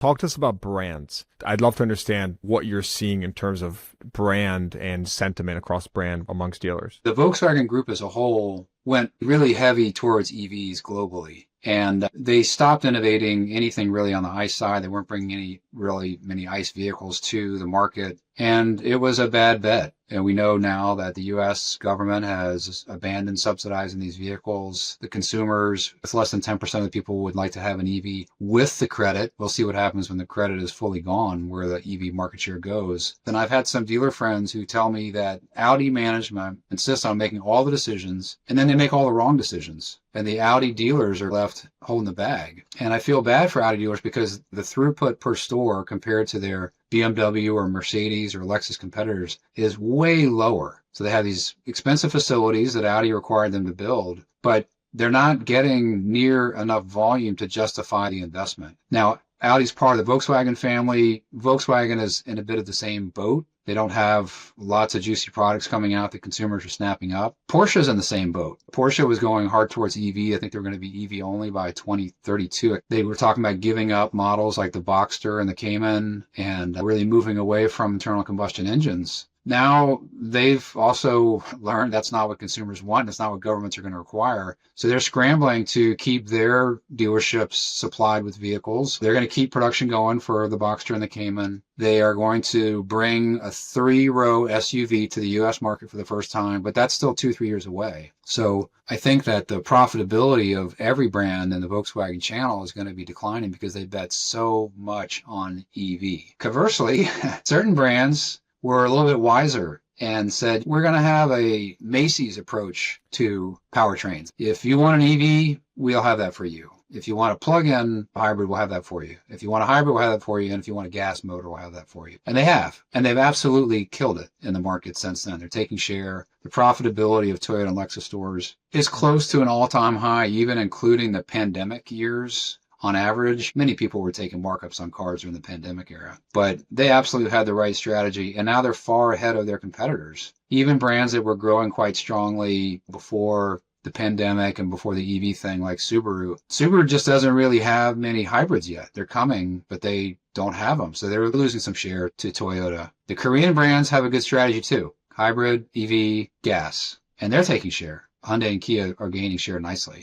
Talk to us about brands. I'd love to understand what you're seeing in terms of brand and sentiment across brand amongst dealers. The Volkswagen Group as a whole went really heavy towards EVs globally. And they stopped innovating anything really on the ICE side. They weren't bringing any really many ICE vehicles to the market. And it was a bad bet. And we know now that the U.S. government has abandoned subsidizing these vehicles. The consumers, with less than 10% of the people would like to have an EV with the credit. We'll see what happens when the credit is fully gone, where the EV market share goes. Then I've had some dealer friends who tell me that Audi management insists on making all the decisions, and then they make all the wrong decisions. And the Audi dealers are left holding the bag. And I feel bad for Audi dealers because the throughput per store compared to their BMW or Mercedes or Lexus competitors is way lower. So they have these expensive facilities that Audi required them to build, but they're not getting near enough volume to justify the investment. Now, Audi's part of the Volkswagen family. Volkswagen is in a bit of the same boat. They don't have lots of juicy products coming out that consumers are snapping up. Porsche's in the same boat. Porsche was going hard towards EV. I think they were going to be EV only by 2032. They were talking about giving up models like the Boxster and the Cayman and really moving away from internal combustion engines. Now they've also learned that's not what consumers want. That's not what governments are going to require. So they're scrambling to keep their dealerships supplied with vehicles. They're going to keep production going for the Boxster and the Cayman. They are going to bring a 3-row SUV to the U.S. market for the first time, but that's still 2-3 years away. So I think that the profitability of every brand in the Volkswagen channel is going to be declining because they bet so much on EV. Conversely, certain brands were a little bit wiser and said, we're going to have a Macy's approach to powertrains. If you want an EV, we'll have that for you. If you want a plug-in hybrid, we'll have that for you. If you want a hybrid, we'll have that for you. And if you want a gas motor, we'll have that for you. And they have. And they've absolutely killed it in the market since then. They're taking share. The profitability of Toyota and Lexus stores is close to an all-time high, even including the pandemic years. On average, many people were taking markups on cars during the pandemic era, but they absolutely had the right strategy, and now they're far ahead of their competitors. Even brands that were growing quite strongly before the pandemic and before the EV thing, like Subaru. Subaru just doesn't really have many hybrids yet. They're coming, but they don't have them, so they're losing some share to Toyota. The Korean brands have a good strategy too. Hybrid, EV, gas, and they're taking share. Hyundai and Kia are gaining share nicely.